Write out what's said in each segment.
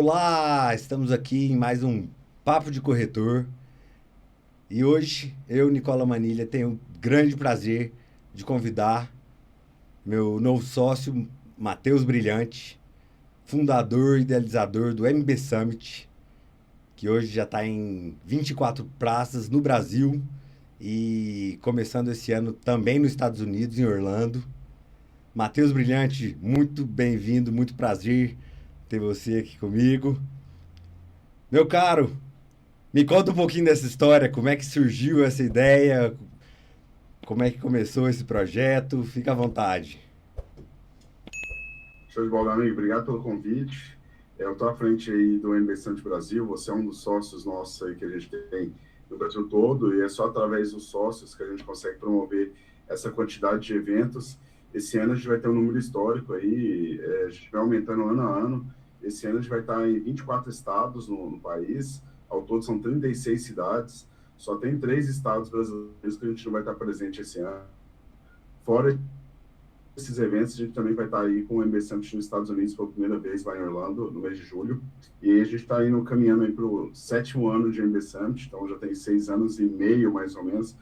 Olá, estamos aqui em mais um Papo de Corretor e hoje eu, Nicola Manilha, tenho o grande prazer de convidar meu novo sócio, Matheus Brilhante, fundador e idealizador do MB Summit, que hoje já está em 24 praças no Brasil e começando esse ano também nos Estados Unidos, em Orlando. Matheus Brilhante, muito bem-vindo, muito prazer ter você aqui comigo. Meu caro, me conta um pouquinho dessa história, como é que surgiu essa ideia, como é que começou esse projeto, fica à vontade. Show de bola, amigo. Obrigado pelo convite. Eu estou à frente aí do Investidor Brasil. Você é um dos sócios nossos aí que a gente tem no Brasil todo e é só através dos sócios que a gente consegue promover essa quantidade de eventos. Esse ano a gente vai ter um número histórico aí, a gente vai aumentando ano a ano. Esse ano a gente vai estar em 24 estados no país, ao todo são 36 cidades. Só tem 3 estados brasileiros que a gente não vai estar presente esse ano. Fora esses eventos, a gente também vai estar aí com o MB Summit nos Estados Unidos pela primeira vez lá em Orlando, no mês de julho. E aí a gente está indo caminhando aí para o 7º ano de MB Summit, então já tem 6 anos e meio, mais ou menos.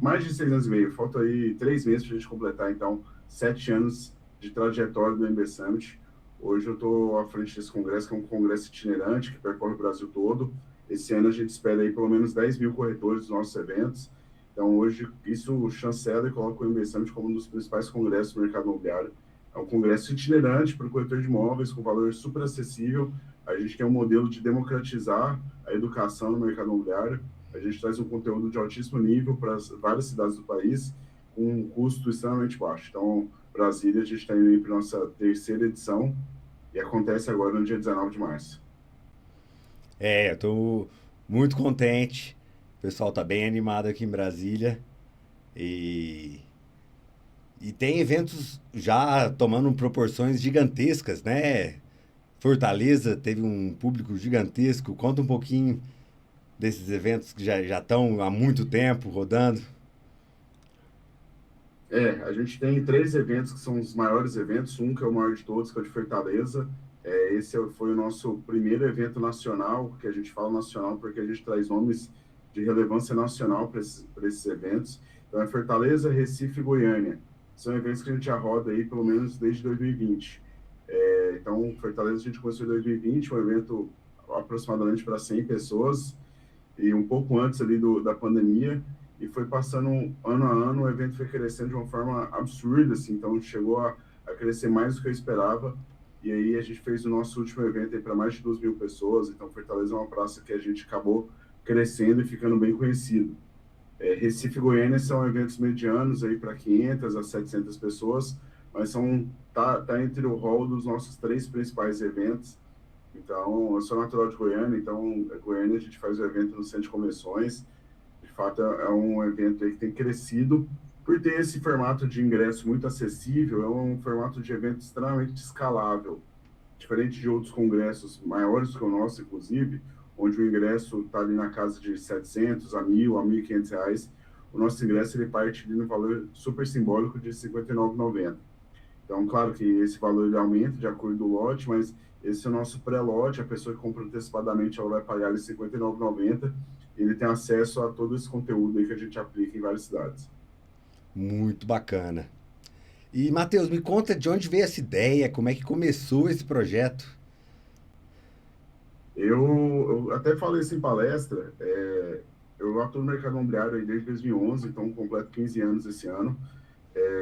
Mais de 6 anos e meio, falta aí 3 meses para a gente completar, então, 7 anos de trajetória do MB Summit. Hoje eu estou à frente desse congresso, que é um congresso itinerante que percorre o Brasil todo. Esse ano a gente espera aí pelo menos 10 mil corretores dos nossos eventos. Então, hoje, isso chancela e coloca o MB Summit como um dos principais congressos do mercado imobiliário. É um congresso itinerante para o corretor de imóveis, com valor super acessível. A gente tem um modelo de democratizar a educação no mercado imobiliário. A gente traz um conteúdo de altíssimo nível para várias cidades do país, com um custo extremamente baixo. Então, Brasília, a gente está indo para a nossa terceira edição, e acontece agora no dia 19 de março. Eu estou muito contente, o pessoal está bem animado aqui em Brasília e, e tem eventos já tomando proporções gigantescas, né? Fortaleza teve um público gigantesco, conta um pouquinho desses eventos que já estão há muito tempo rodando. A gente tem 3 eventos que são os maiores eventos, um que é o maior de todos, que é o de Fortaleza. Esse foi o nosso primeiro evento nacional, que a gente fala nacional porque a gente traz nomes de relevância nacional para esses eventos. Então, é Fortaleza, Recife e Goiânia. São eventos que a gente já roda aí pelo menos desde 2020. Então, Fortaleza a gente começou em 2020, um evento aproximadamente para 100 pessoas, e um pouco antes ali da pandemia, e foi passando ano a ano, o evento foi crescendo de uma forma absurda, assim, então chegou a crescer mais do que eu esperava, e aí a gente fez o nosso último evento para mais de 2 mil pessoas, então Fortaleza é uma praça que a gente acabou crescendo e ficando bem conhecido. Recife e Goiânia são eventos medianos aí para 500 a 700 pessoas, mas tá entre o rol dos nossos 3 principais eventos. Então, eu sou natural de Goiânia, então, Goiânia a gente faz o evento no Centro de Convenções. De fato, é um evento aí que tem crescido por ter esse formato de ingresso muito acessível, é um formato de evento extremamente escalável, diferente de outros congressos maiores que o nosso, inclusive, onde o ingresso está ali na casa de 700 a 1.000, a 1.500 reais. O nosso ingresso ele parte ali no valor super simbólico de R$ 59,90. Então, claro que esse valor ele aumenta de acordo com o lote, mas esse é o nosso pré-lote, a pessoa que compra antecipadamente ela vai pagar ali R$ 59,90, e ele tem acesso a todo esse conteúdo aí que a gente aplica em várias cidades. Muito bacana. E, Matheus, me conta de onde veio essa ideia, como é que começou esse projeto? Eu até falei isso em palestra, eu atuo no mercado imobiliário aí desde 2011, então completo 15 anos esse ano.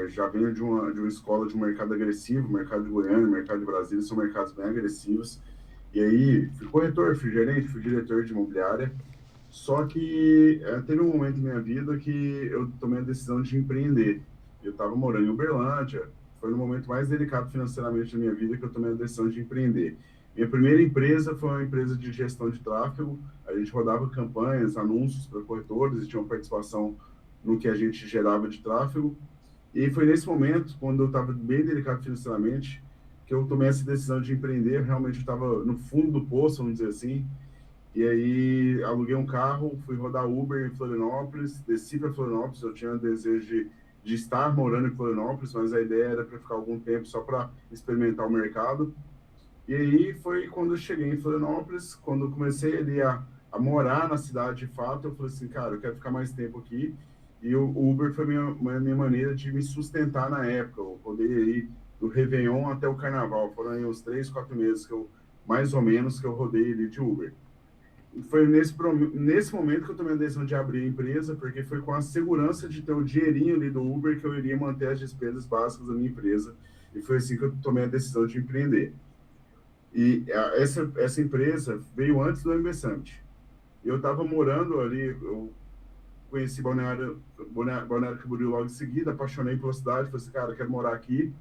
Já venho de uma escola de um mercado agressivo, o mercado de Goiânia, o mercado de Brasília, são mercados bem agressivos. E aí, fui corretor, fui gerente, fui diretor de imobiliária. Só que teve um momento na minha vida que eu tomei a decisão de empreender. Eu estava morando em Uberlândia, foi no momento mais delicado financeiramente da minha vida que eu tomei a decisão de empreender. Minha primeira empresa foi uma empresa de gestão de tráfego. A gente rodava campanhas, anúncios para corretores e tinha uma participação no que a gente gerava de tráfego. E foi nesse momento, quando eu estava bem delicado financeiramente, que eu tomei essa decisão de empreender. Realmente eu estava no fundo do poço, vamos dizer assim. E aí aluguei um carro, fui rodar Uber em Florianópolis, desci para Florianópolis. Eu tinha o desejo de estar morando em Florianópolis, mas a ideia era para ficar algum tempo só para experimentar o mercado. E aí foi quando eu cheguei em Florianópolis, quando eu comecei ali a morar na cidade de fato, eu falei assim, cara, eu quero ficar mais tempo aqui. E o Uber foi minha maneira de me sustentar na época. Eu rodei aí do Réveillon até o Carnaval. Foram aí uns 3, 4 meses que eu, mais ou menos, que eu rodei ali de Uber. E foi nesse momento que eu tomei a decisão de abrir a empresa, porque foi com a segurança de ter o dinheirinho ali do Uber que eu iria manter as despesas básicas da minha empresa. E foi assim que eu tomei a decisão de empreender. E essa empresa veio antes do MB Summit. Eu estava morando ali, eu conheci Balneário Camboriú logo em seguida, apaixonei pela cidade, falei assim, cara, eu quero morar aqui.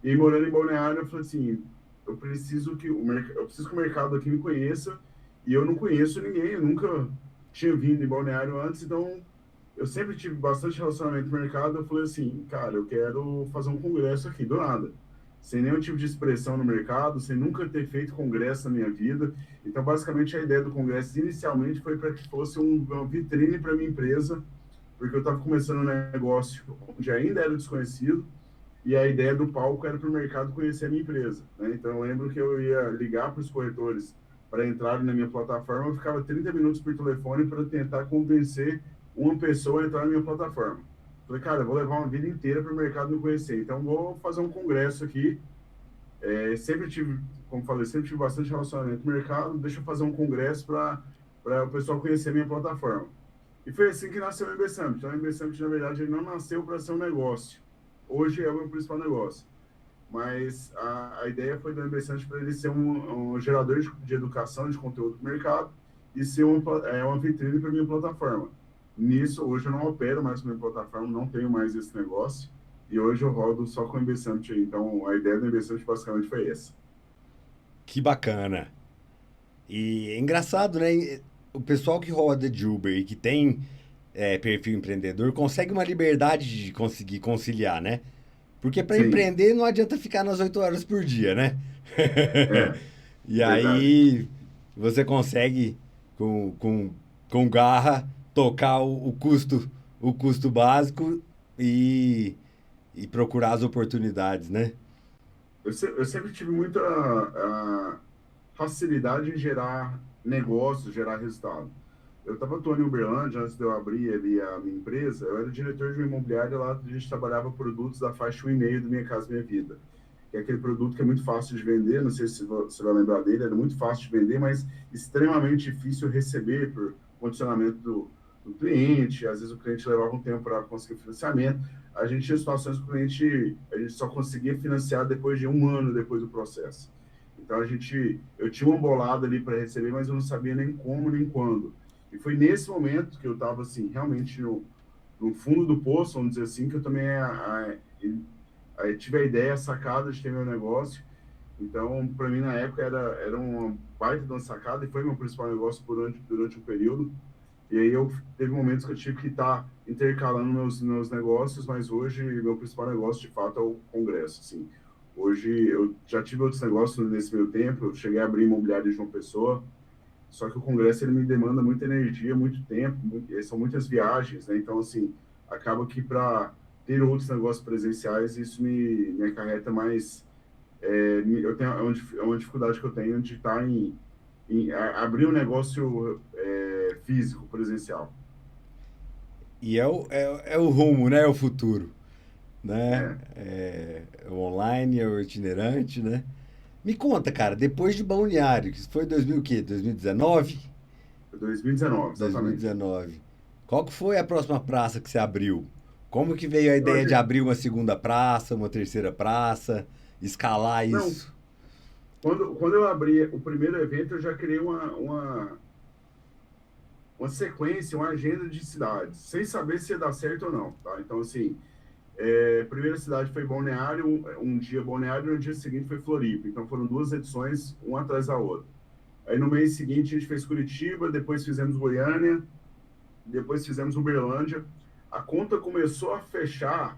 E aí, morando em Balneário, eu falei assim, eu preciso que o mercado aqui me conheça, e eu não conheço ninguém, eu nunca tinha vindo em Balneário antes, então eu sempre tive bastante relacionamento com o mercado. Eu falei assim, cara, eu quero fazer um congresso aqui, do nada. Sem nenhum tipo de expressão no mercado, sem nunca ter feito congresso na minha vida. Então, basicamente, a ideia do congresso inicialmente foi para que fosse uma vitrine para minha empresa, porque eu estava começando um negócio onde ainda era desconhecido, e a ideia do palco era para o mercado conhecer a minha empresa, né? Então, eu lembro que eu ia ligar para os corretores para entrarem na minha plataforma, eu ficava 30 minutos por telefone para tentar convencer uma pessoa a entrar na minha plataforma. Falei, cara, eu vou levar uma vida inteira para o mercado me conhecer, então vou fazer um congresso aqui. Sempre tive, como falei, sempre tive bastante relacionamento com o mercado, deixa eu fazer um congresso para o pessoal conhecer a minha plataforma. E foi assim que nasceu o MB Summit. Então, o MB Summit, na verdade, ele não nasceu para ser um negócio. Hoje é o meu principal negócio. Mas a ideia foi do MB Summit para ele ser um gerador de educação, de conteúdo para o mercado, e ser uma vitrine para a minha plataforma. Nisso, hoje eu não opero mais com a minha plataforma, não tenho mais esse negócio, e hoje eu rodo só com o MB Summit. Então, a ideia do MB Summit basicamente foi essa. Que bacana. E é engraçado, né? O pessoal que roda de Uber e que tem perfil empreendedor consegue uma liberdade de conseguir conciliar, né? Porque para Sim, empreender não adianta ficar nas 8 horas por dia, né? é E verdade. aí você consegue, com garra, tocar o custo básico e, e procurar as oportunidades, né? Eu sempre tive muita facilidade em gerar negócios, gerar resultado. Eu estava atuando em Uberlândia, antes de eu abrir ali a minha empresa, eu era diretor de uma imobiliária lá, a gente trabalhava produtos da faixa 1,5 do Minha Casa Minha Vida, que é aquele produto que é muito fácil de vender, não sei se você vai lembrar dele, era muito fácil de vender, mas extremamente difícil receber por condicionamento do cliente, às vezes o cliente levava um tempo para conseguir financiamento. A gente tinha situações que a gente só conseguia financiar depois de 1 ano depois do processo. Então eu tinha uma bolada ali para receber, mas eu não sabia nem como nem quando. E foi nesse momento que eu estava assim, realmente no fundo do poço, vamos dizer assim, que eu também tive a ideia, a sacada de ter meu negócio. Então, para mim, na época, era uma baita de uma sacada, e foi meu principal negócio durante um período. E aí teve momentos que eu tive que estar intercalando meus negócios, mas hoje meu principal negócio, de fato, é o congresso, assim. Hoje eu já tive outros negócios nesse meio tempo, eu cheguei a abrir imobiliário de uma pessoa, só que o congresso ele me demanda muita energia, muito tempo, são muitas viagens, né? Então, assim, acaba que para ter outros negócios presenciais, isso me acarreta mais. Eu tenho, é uma dificuldade que eu tenho de estar abrir um negócio físico, presencial. E é o rumo, né? É o futuro, né? É, É o online, é o itinerante, né? Me conta, cara, depois de Balneário, que foi 2000 o quê? 2019? 2019, exatamente. 2019. Qual que foi a próxima praça que você abriu? Como que veio a Então, ideia de abrir uma segunda praça, uma terceira praça, escalar não, isso? quando eu abri o primeiro evento, eu já criei uma sequência, uma agenda de cidades, sem saber se ia dar certo ou não, tá? Então, assim, a primeira cidade foi Balneário, um dia Balneário, e no dia seguinte foi Floripa. Então, foram duas edições, uma atrás da outra. Aí, no mês seguinte, a gente fez Curitiba, depois fizemos Goiânia, depois fizemos Uberlândia. A conta começou a fechar,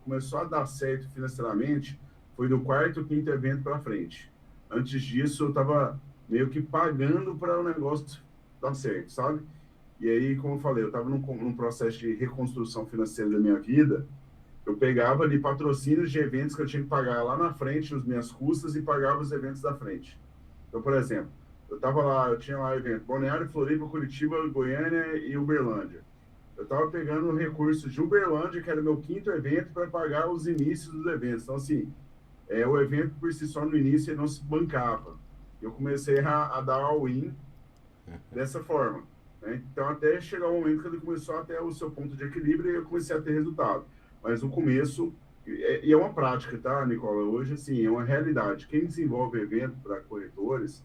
começou a dar certo financeiramente, foi do quarto, quinto evento para frente. Antes disso, eu estava meio que pagando para o negócio dar certo, sabe? E aí, como eu falei, eu estava num processo de reconstrução financeira da minha vida, eu pegava ali patrocínios de eventos que eu tinha que pagar lá na frente, as minhas custas, e pagava os eventos da frente. Então, por exemplo, eu tinha lá evento Balneário, Floripa, Curitiba, Goiânia e Uberlândia. Eu estava pegando recursos de Uberlândia, que era o meu quinto evento, para pagar os inícios dos eventos. Então, assim, o evento por si só no início ele não se bancava. Eu comecei a dar all-in dessa forma, né? Então, até chegar o momento que ele começou até o seu ponto de equilíbrio e eu comecei a ter resultado. Mas no começo, e é uma prática, tá, Nicola? Hoje, assim, é uma realidade. Quem desenvolve evento para corretores,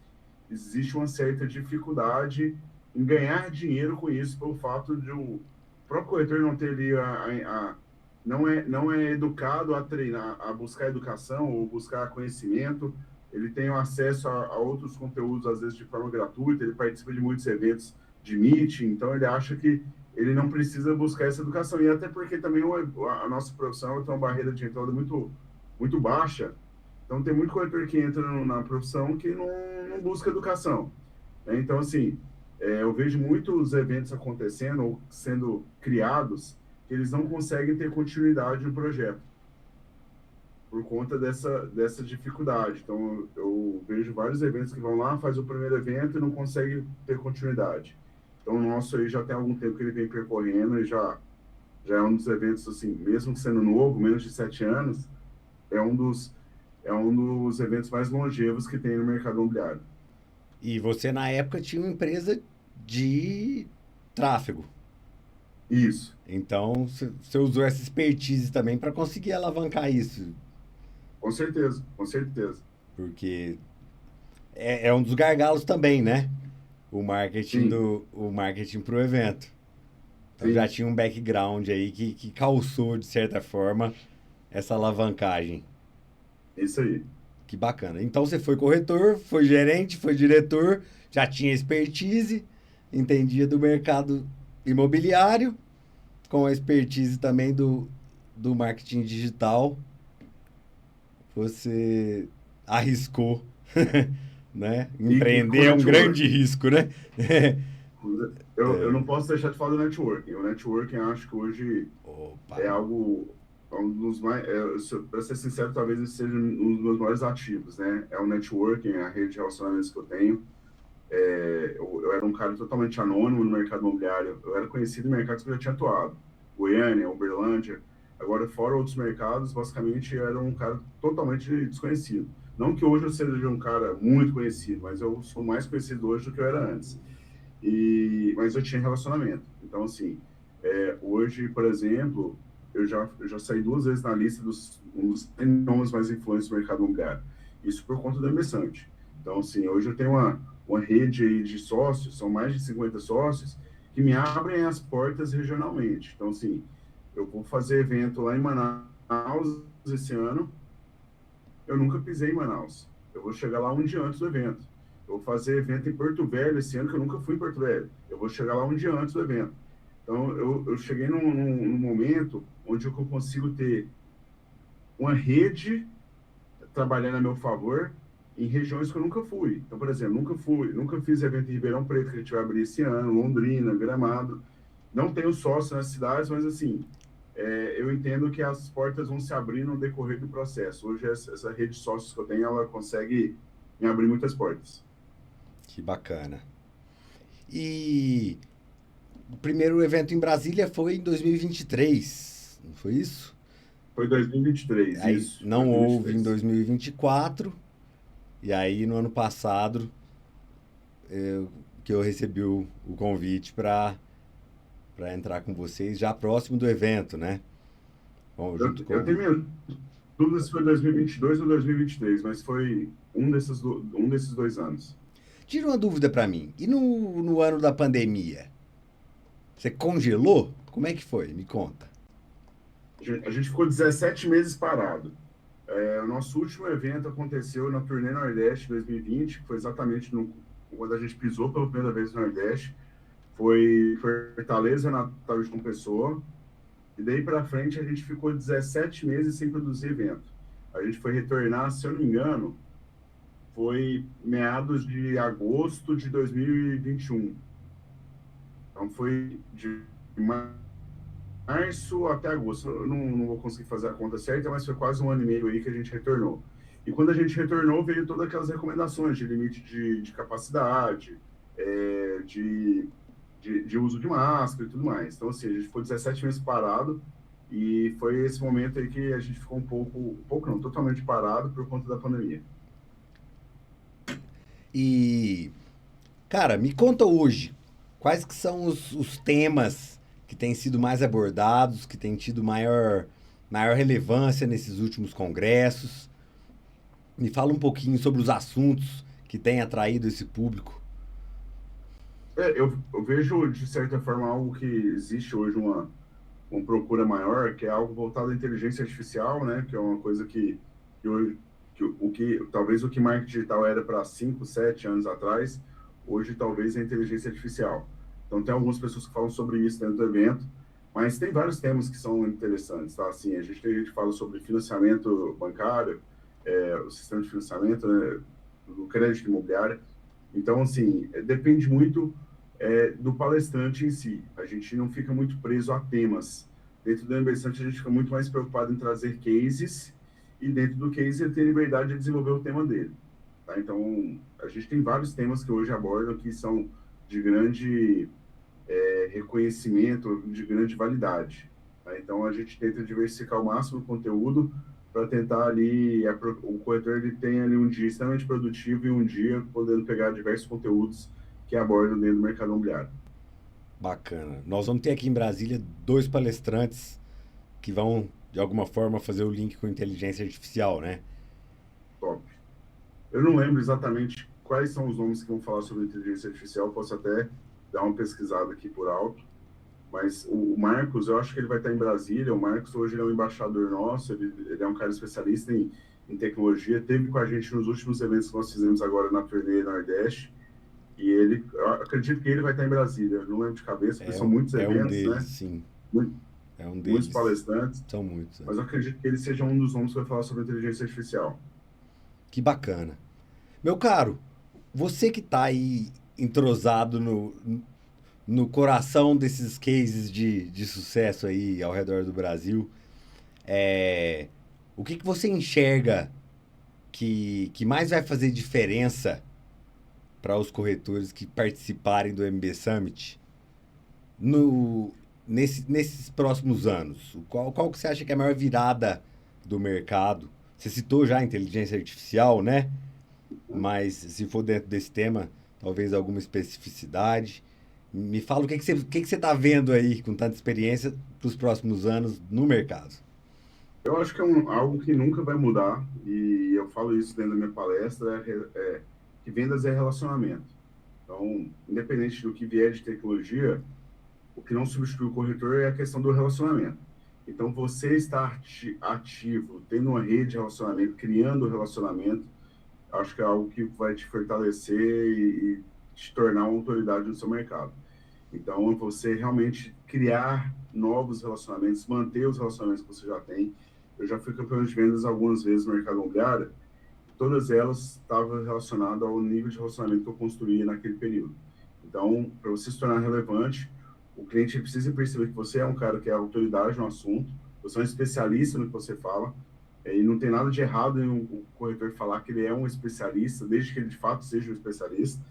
existe uma certa dificuldade em ganhar dinheiro com isso, pelo fato de o próprio corretor não ter ali não é educado a treinar, a buscar educação ou buscar conhecimento. Ele tem acesso a outros conteúdos, às vezes de forma gratuita, ele participa de muitos eventos de meeting, então ele acha que ele não precisa buscar essa educação. E até porque também a nossa profissão tem uma barreira de entrada muito baixa, então tem muito corretor que entra na profissão que não busca educação, né? Então, assim, eu vejo muitos eventos acontecendo ou sendo criados que eles não conseguem ter continuidade no projeto por conta dessa dificuldade. Então, eu vejo vários eventos que vão lá, faz o primeiro evento e não consegue ter continuidade. Então, o nosso aí já tem algum tempo que ele vem percorrendo e já é um dos eventos, assim, mesmo sendo novo, menos de 7 anos, é é um dos eventos mais longevos que tem no mercado imobiliário. E você, na época, tinha uma empresa de tráfego. Isso, Então, você usou essa expertise também para conseguir alavancar isso. com certeza, com certeza. Porque é um dos gargalos também, né? Sim, O marketing pro evento. Então já sim, tinha um background aí que calçou, de certa forma, essa alavancagem. é isso aí. Que bacana. Então você foi corretor, foi gerente, foi diretor, já tinha expertise, entendia do mercado imobiliário, com a expertise também do marketing digital, você arriscou, né? E com o Empreender é um grande networking. risco, né? Eu não posso deixar de falar do networking. O networking, eu acho que hoje Opa, é algo, é um dos mais, para ser sincero, talvez esse seja um dos meus maiores ativos, né? É o networking, a rede de relacionamentos que eu tenho. Eu era um cara totalmente anônimo no mercado imobiliário. Eu era conhecido em mercados que eu já tinha atuado. Goiânia, Uberlândia. Agora, fora outros mercados, basicamente, eu era um cara totalmente desconhecido. Não que hoje eu seja um cara muito conhecido, mas eu sou mais conhecido hoje do que eu era antes. Mas eu tinha relacionamento. Então, assim, hoje, por exemplo, eu já saí 2 vezes na lista um dos 100 nomes mais influentes do mercado imobiliário. Isso por conta do Emersante. Então, assim, hoje eu tenho uma rede aí de sócios, são mais de 50 sócios, que me abrem as portas regionalmente. Então, assim, eu vou fazer evento lá em Manaus esse ano, eu nunca pisei em Manaus. Eu vou chegar lá um dia antes do evento. Eu vou fazer evento em Porto Velho esse ano, que eu nunca fui em Porto Velho. Eu vou chegar lá um dia antes do evento. Então, eu cheguei num momento onde eu consigo ter uma rede trabalhando a meu favor em regiões que eu nunca fui. Então, por exemplo, nunca fiz evento em Ribeirão Preto, que a gente vai abrir esse ano, Londrina, Gramado. Não tenho sócio nas cidades, mas assim, eu entendo que as portas vão se abrir no decorrer do processo. Hoje, essa rede de sócios que eu tenho, ela consegue me abrir muitas portas. que bacana. E o primeiro evento em Brasília foi em 2023, não foi isso? Foi 2023, Aí isso, não houve em 2023. 2024, e aí no ano passado que eu recebi o convite para entrar com vocês já próximo do evento, né? Bom, junto Eu tenho com. minha dúvida se foi 2022 ou 2023, mas foi um desses 2 anos. Tira uma dúvida para mim. E no ano da pandemia? Você congelou? Como é que foi? Me conta. A gente ficou 17 meses parado. O nosso último evento aconteceu na Turnê Nordeste 2020, que foi exatamente quando a gente pisou pela primeira vez no Nordeste. Foi Fortaleza, Natal de João Pessoa. E daí para frente a gente ficou 17 meses sem produzir evento. A gente foi retornar, se eu não me engano, foi meados de agosto de 2021. Então foi de março até agosto. Eu não vou conseguir fazer a conta certa, mas foi quase um ano e meio aí que a gente retornou. E quando a gente retornou, veio todas aquelas recomendações de limite de capacidade, de uso de máscara e tudo mais. Então, assim, a gente ficou 17 meses parado e foi esse momento aí que a gente ficou um pouco não, totalmente parado por conta da pandemia. E, cara, me conta hoje, quais que são os temas que têm sido mais abordados, que têm tido maior relevância nesses últimos congressos? Me fala um pouquinho sobre os assuntos que têm atraído esse público. Eu vejo, de certa forma, algo que existe hoje uma procura maior, que é algo voltado à inteligência artificial, né? Que é uma coisa que hoje, talvez o que marketing digital era para 5, 7 anos atrás, hoje talvez é a inteligência artificial. Então tem algumas pessoas que falam sobre isso dentro do evento, mas tem vários temas que são interessantes, tá? Assim, a gente fala sobre financiamento bancário, o sistema de financiamento, né, do crédito imobiliário. Então, assim, depende muito do palestrante em si. A gente não fica muito preso a temas. Dentro do Embessante, a gente fica muito mais preocupado em trazer cases e dentro do case ele tem liberdade de desenvolver o tema dele. Tá? Então, a gente tem vários temas que hoje abordam que são de grande reconhecimento, de grande validade. Tá? Então, a gente tenta diversificar o máximo o conteúdo para tentar ali, o corretor ele tem ali um dia extremamente produtivo e um dia podendo pegar diversos conteúdos que abordam dentro do mercado imobiliário. Bacana. Nós vamos ter aqui em Brasília dois palestrantes que vão, de alguma forma, fazer o link com inteligência artificial, né? Top. Eu não lembro exatamente quais são os nomes que vão falar sobre inteligência artificial, posso até dar uma pesquisada aqui por alto, mas o Marcos, eu acho que ele vai estar em Brasília. O Marcos hoje ele é um embaixador nosso, ele é um cara especialista em tecnologia, teve com a gente nos últimos eventos que nós fizemos agora na turnê Nordeste, e ele, eu acredito que ele vai estar em Brasília, eu não lembro de cabeça, porque são muitos É um eventos, deles, né? sim. Muito, É um muitos deles. palestrantes, São muitos. mas eu acredito que ele seja um dos nomes que vai falar sobre inteligência artificial. Que bacana. Meu caro, você que tá aí entrosado no coração desses cases de sucesso aí ao redor do Brasil, o que você enxerga que mais vai fazer diferença para os corretores que participarem do MB Summit no, nesses próximos anos? Qual que você acha que é a maior virada do mercado? Você citou já a inteligência artificial, né? Mas se for dentro desse tema, talvez alguma especificidade. Me fala o que você está vendo aí com tanta experiência para os próximos anos no mercado. Eu acho que é algo que nunca vai mudar, e eu falo isso dentro da minha palestra, que vendas é relacionamento. Então, independente do que vier de tecnologia, o que não substitui o corretor é a questão do relacionamento. Então, você estar ativo, tendo uma rede de relacionamento, criando relacionamento, acho que é algo que vai te fortalecer e te tornar uma autoridade no seu mercado. Então, você realmente criar novos relacionamentos, manter os relacionamentos que você já tem. Eu já fui campeão de vendas algumas vezes no mercado imobiliário, todas elas estavam relacionadas ao nível de relacionamento que eu construía naquele período. Então, para você se tornar relevante, o cliente precisa perceber que você é um cara que é autoridade no assunto, você é um especialista no que você fala, e não tem nada de errado em o corretor falar que ele é um especialista, desde que ele de fato seja um especialista.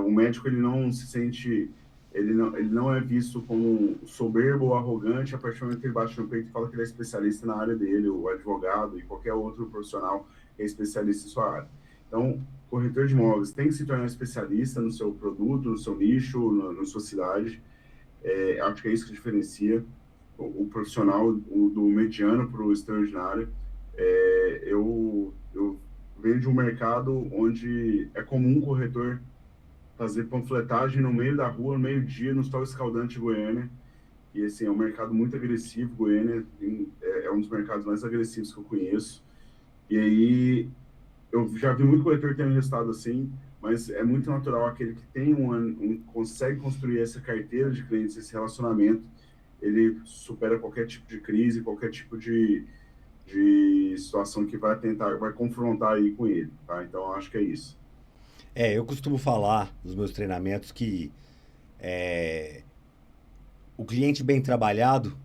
O médico ele não se sente, ele não é visto como soberbo ou arrogante a partir do momento que ele bate no peito e fala que ele é especialista na área dele, o advogado e qualquer outro profissional que é especialista em sua área. Então, corretor de imóveis tem que se tornar especialista no seu produto, no seu nicho, na sua cidade. Acho que é isso que diferencia o profissional do mediano para o extraordinário. Eu venho de um mercado onde é comum um corretor fazer panfletagem no meio da rua, no meio-dia, no sol escaldante de Goiânia. E, assim, é um mercado muito agressivo. Goiânia é um dos mercados mais agressivos que eu conheço. E aí, eu já vi muito corretor tendo resultado assim, mas é muito natural aquele que tem consegue construir essa carteira de clientes, esse relacionamento, ele supera qualquer tipo de crise, qualquer tipo de situação que vai confrontar aí com ele, tá? Então, acho que é isso. Eu costumo falar nos meus treinamentos que o cliente bem trabalhado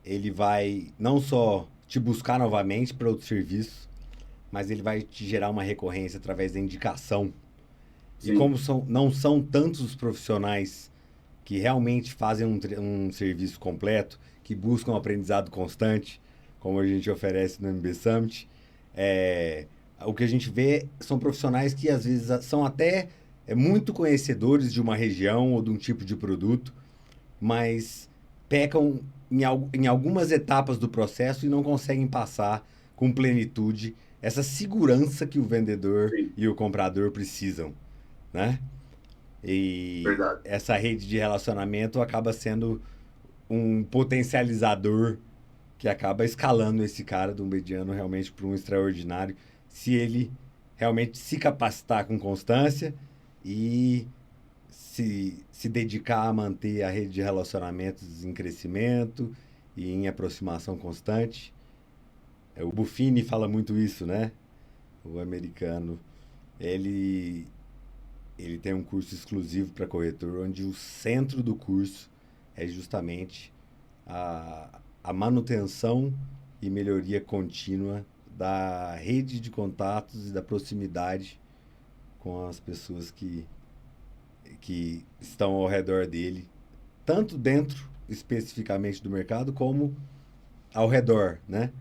ele vai não só te buscar novamente para outros serviços, mas ele vai te gerar uma recorrência através da indicação. E Sim, como não são tantos os profissionais que realmente fazem um serviço completo, que buscam um aprendizado constante, como a gente oferece no MB Summit, é, o que a gente vê são profissionais que às vezes são até muito conhecedores de uma região ou de um tipo de produto, mas pecam em algumas etapas do processo e não conseguem passar com plenitude essa segurança que o vendedor sim, e o comprador precisam, né? E verdade. essa rede de relacionamento acaba sendo um potencializador que acaba escalando esse cara do mediano realmente para um extraordinário, se ele realmente se capacitar com constância e se dedicar a manter a rede de relacionamentos em crescimento e em aproximação constante. O Buffini fala muito isso, né? O americano. Ele, ele tem um curso exclusivo para corretor, onde o centro do curso é justamente a manutenção e melhoria contínua da rede de contatos e da proximidade com as pessoas que estão ao redor dele, tanto dentro especificamente do mercado, como ao redor, né?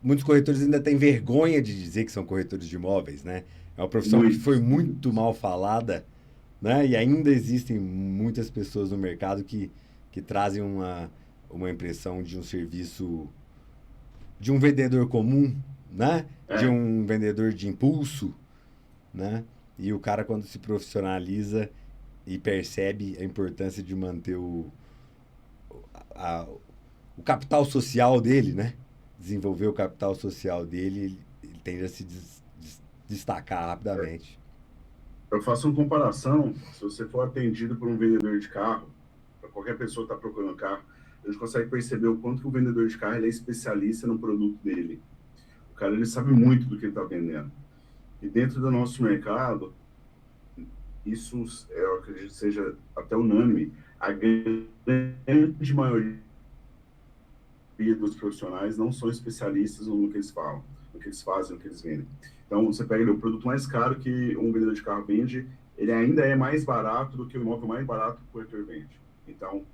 Muitos corretores ainda têm vergonha de dizer que são corretores de imóveis, né? É uma profissão que foi Muitos, muito muitos. mal falada, né? E ainda existem muitas pessoas no mercado que trazem uma impressão de um serviço de um vendedor comum, né? De É, um vendedor de impulso, né? E o cara, quando se profissionaliza e percebe a importância de manter a, o capital social dele, né? Desenvolver o capital social dele, ele tende a se destacar rapidamente. eu faço uma comparação. Se você for atendido por um vendedor de carro, para qualquer pessoa que está procurando carro, a gente consegue perceber o quanto que o vendedor de carro ele é especialista no produto dele. O cara ele sabe muito do que ele está vendendo. E dentro do nosso mercado, isso eu acredito que seja até unânime. A grande maioria dos profissionais não são especialistas no que eles falam, no que eles fazem, no que eles vendem. Então, você pega ali, o produto mais caro que um vendedor de carro vende, ele ainda é mais barato do que o imóvel mais barato que o corretor vende. Então,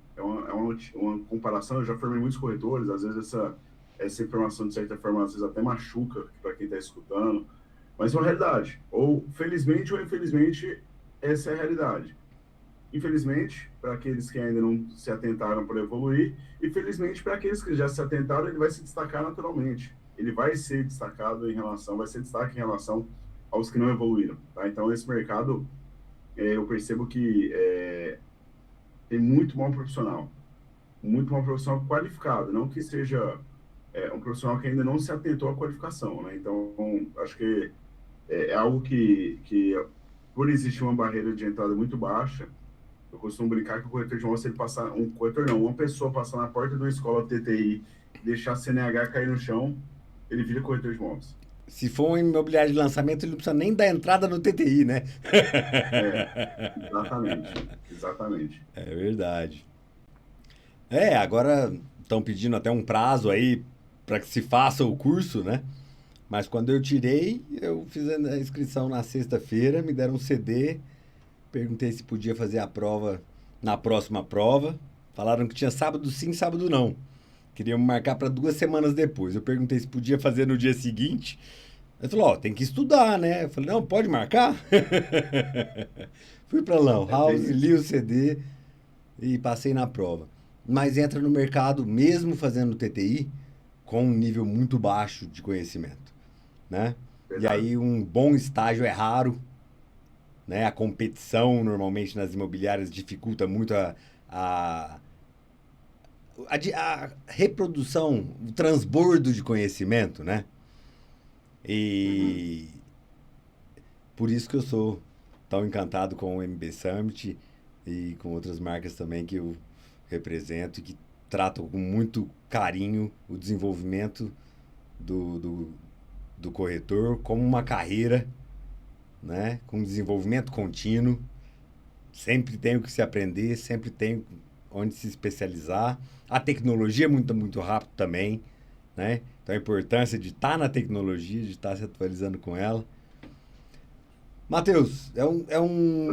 uma comparação. Eu já formei muitos corretores, às vezes essa informação, de certa forma, às vezes até machuca para quem está escutando, mas é uma realidade. Ou felizmente ou infelizmente, essa é a realidade. Infelizmente, para aqueles que ainda não se atentaram para evoluir, e felizmente para aqueles que já se atentaram, ele vai se destacar naturalmente. Ele vai ser destacado vai ser destaque em relação aos que não evoluíram. Tá? Então, esse mercado, eu percebo que tem muito bom profissional qualificado, não que seja um profissional que ainda não se atentou à qualificação. Né? Então, acho que é algo que, por existir uma barreira de entrada muito baixa, eu costumo brincar que o corretor de imóveis, se ele passar, um corretor não, uma pessoa passar na porta de uma escola TTI, deixar a CNH cair no chão, ele vira corretor de imóveis. Se for um imobiliário de lançamento, ele não precisa nem dar entrada no TTI, né? É, exatamente, exatamente. É verdade. Agora estão pedindo até um prazo aí para que se faça o curso, né? Mas quando eu tirei, eu fiz a inscrição na sexta-feira, me deram um CD, perguntei se podia fazer a prova na próxima prova. Falaram que tinha sábado sim, sábado não. Queriam me marcar para 2 semanas depois. Eu perguntei se podia fazer no dia seguinte. Ele falou, ó, tem que estudar, né? Eu falei, não, pode marcar? Fui pra Lan É bem House, li isso. o CD e passei na prova. Mas entra no mercado, mesmo fazendo TTI, com um nível muito baixo de conhecimento, né? E Verdade. aí um bom estágio é raro, né? A competição normalmente nas imobiliárias dificulta muito a, a reprodução, o transbordo de conhecimento, né? Uhum. E por isso que eu sou tão encantado com o MB Summit e com outras marcas também que eu represento e que tratam com muito carinho o desenvolvimento do, do, do corretor como uma carreira, né? Com desenvolvimento contínuo. Sempre tenho que se aprender, sempre tenho onde se especializar. A tecnologia é muito rápido também, né? Então a importância de estar na tecnologia, de estar se atualizando com ela. Matheus, Eu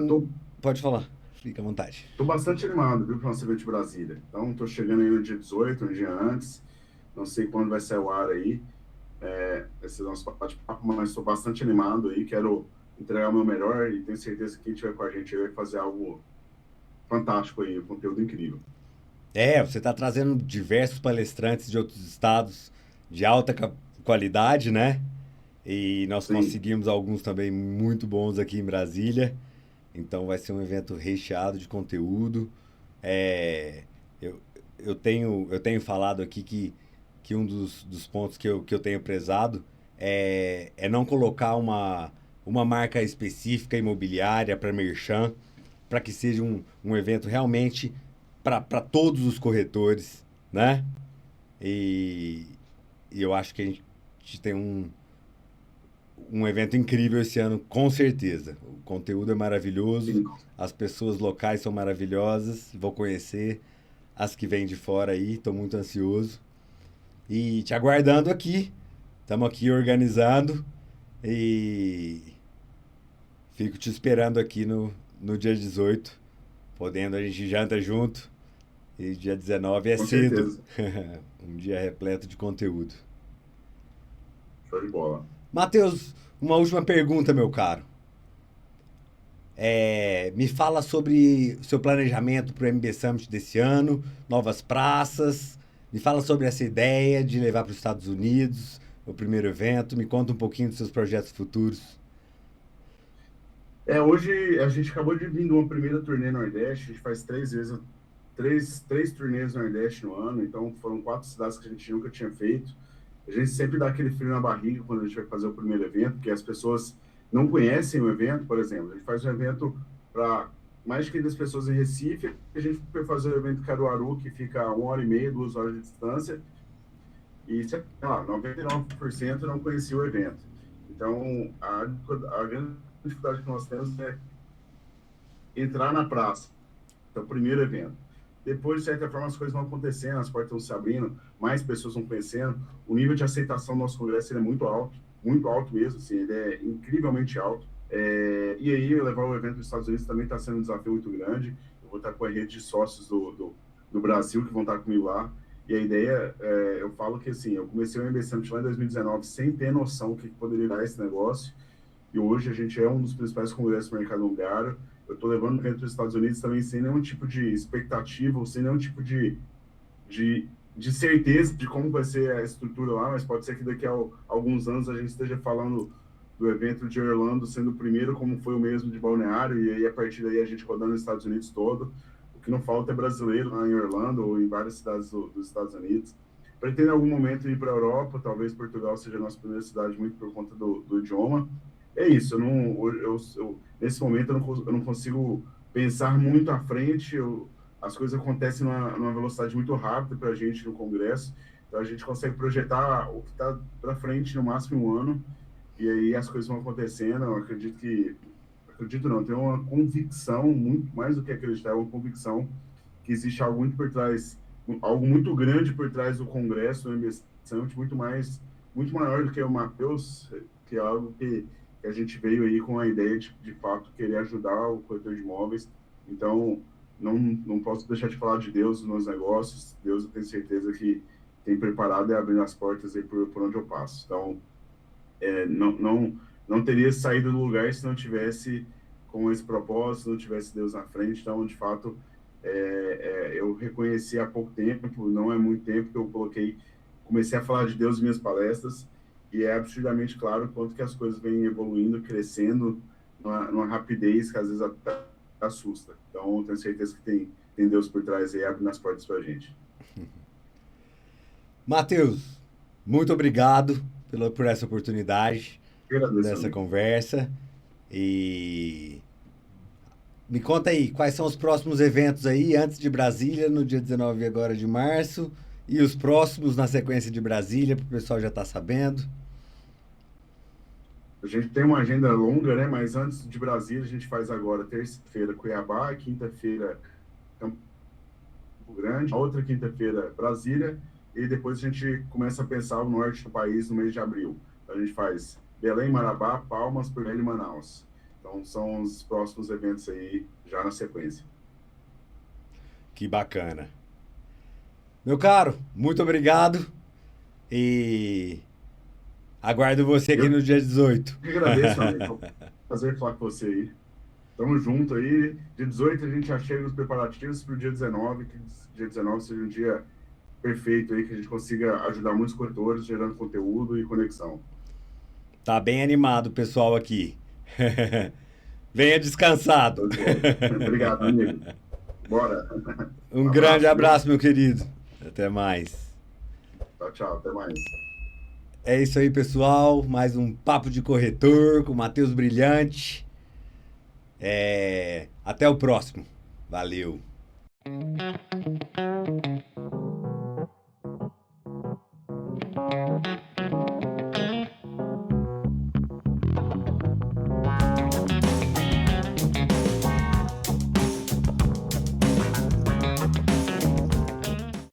tô, Pode falar, fica à vontade. tô bastante animado, viu, para o nosso evento de Brasília. Então, tô chegando aí no dia 18, um dia antes. Não sei quando vai ser o ar aí, esse nosso bate-papo, mas estou bastante animado aí. Quero entregar o meu melhor e tenho certeza que quem estiver com a gente aí vai fazer algo fantástico aí, um conteúdo incrível. Você está trazendo diversos palestrantes de outros estados de alta qualidade, né? E nós Sim, conseguimos alguns também muito bons aqui em Brasília. Então vai ser um evento recheado de conteúdo. É, eu, eu tenho falado aqui que um dos pontos que eu tenho prezado é não colocar uma marca específica imobiliária para merchan, para que seja um evento realmente para todos os corretores, né? E, e eu acho que a gente tem um evento incrível esse ano, com certeza. O conteúdo é maravilhoso, sim, as pessoas locais são maravilhosas, vou conhecer as que vêm de fora aí, estou muito ansioso. E te aguardando aqui, estamos aqui organizando e fico te esperando aqui no dia 18, podendo a gente janta junto. E dia 19 é com cedo, certeza. um dia repleto de conteúdo. Show de bola. Matheus, uma última pergunta, meu caro. Me fala sobre o seu planejamento para o MB Summit desse ano, novas praças. Me fala sobre essa ideia de levar para os Estados Unidos, o primeiro evento. Me conta um pouquinho dos seus projetos futuros. Hoje a gente acabou de vir de uma primeira turnê Nordeste, a gente faz três turnês Nordeste no ano, então foram 4 cidades que a gente nunca tinha feito. A gente sempre dá aquele frio na barriga quando a gente vai fazer o primeiro evento, porque as pessoas não conhecem o evento, por exemplo. A gente faz um evento para mais de 500 pessoas em Recife, a gente foi fazer o evento em Caruaru, que fica a 1 hora e meia, 2 horas de distância, e sei lá, 99% não conhecia o evento. Então, a grande dificuldade que nós temos é entrar na praça, é o primeiro evento. Depois, de certa forma, as coisas vão acontecendo, as portas vão se abrindo, mais pessoas vão conhecendo. O nível de aceitação do nosso congresso é muito alto mesmo, assim, ele é incrivelmente alto. E aí, levar o evento dos Estados Unidos também está sendo um desafio muito grande. Eu vou estar com a rede de sócios do Brasil que vão estar comigo lá. E a ideia, eu falo que assim, eu comecei o MB Summit lá em 2019 sem ter noção do que poderia dar esse negócio. E hoje a gente é um dos principais congressos do mercado imobiliário. Eu estou levando o evento dos Estados Unidos também sem nenhum tipo de expectativa, ou sem nenhum tipo de certeza de como vai ser a estrutura lá, mas pode ser que daqui a alguns anos a gente esteja falando do evento de Orlando sendo o primeiro, como foi o mesmo de Balneário, e aí a partir daí a gente rodando nos Estados Unidos todo. O que não falta é brasileiro lá em Orlando ou em várias cidades dos Estados Unidos. Pretendo em algum momento ir para a Europa, talvez Portugal seja a nossa primeira cidade, muito por conta do idioma. É isso, nesse momento eu não consigo pensar muito à frente, as coisas acontecem numa velocidade muito rápida para a gente no Congresso, então a gente consegue projetar o que está para frente no máximo um ano, e aí as coisas vão acontecendo. Eu acredito não, tenho uma convicção, muito mais do que acreditar, é uma convicção que existe algo muito por trás, algo muito grande por trás do Congresso, do MBC Summit, muito maior do que o Matheus, que é algo que a gente veio aí com a ideia de fato, querer ajudar o corretor de imóveis. Então, não posso deixar de falar de Deus nos meus negócios. Deus, eu tenho certeza que tem preparado e abrindo as portas aí por onde eu passo. Então, não teria saído do lugar se não tivesse com esse propósito, se não tivesse Deus na frente. Então, de fato, eu reconheci há pouco tempo, não é muito tempo que eu comecei a falar de Deus em minhas palestras, e é absurdamente claro quanto que as coisas vêm evoluindo, crescendo numa rapidez que às vezes até assusta. Então, eu tenho certeza que tem Deus por trás e abrindo as portas para a gente. Matheus, muito obrigado por essa oportunidade Eu agradeço, dessa amigo. conversa. E me conta aí, quais são os próximos eventos aí, antes de Brasília, no dia 19 agora de março, e os próximos na sequência de Brasília, para o pessoal já estar sabendo. A gente tem uma agenda longa, né? Mas antes de Brasília, a gente faz agora terça-feira Cuiabá, quinta-feira Campo Campo Grande, a outra quinta-feira, Brasília, e depois a gente começa a pensar o norte do país no mês de abril. Então, a gente faz Belém, Marabá, Palmas, Porto e Manaus. Então, são os próximos eventos aí, já na sequência. Que bacana. Meu caro, muito obrigado e aguardo você aqui Eu no dia 18. que agradeço, meu amigo. Foi um prazer falar com você aí. Tamo junto aí. Dia 18 a gente já chega nos preparativos para o dia 19, que dia 19 seja um dia perfeito aí, que a gente consiga ajudar muitos corretores, gerando conteúdo e conexão. Tá bem animado o pessoal aqui. Venha descansado. Obrigado, amigo. Bora. Um Um grande abraço, viu? abraço, meu querido. Até mais. Tchau, tchau. Até mais. É isso aí, pessoal. Mais um Papo de Corretor com o Matheus Brilhante. Até o próximo. Valeu.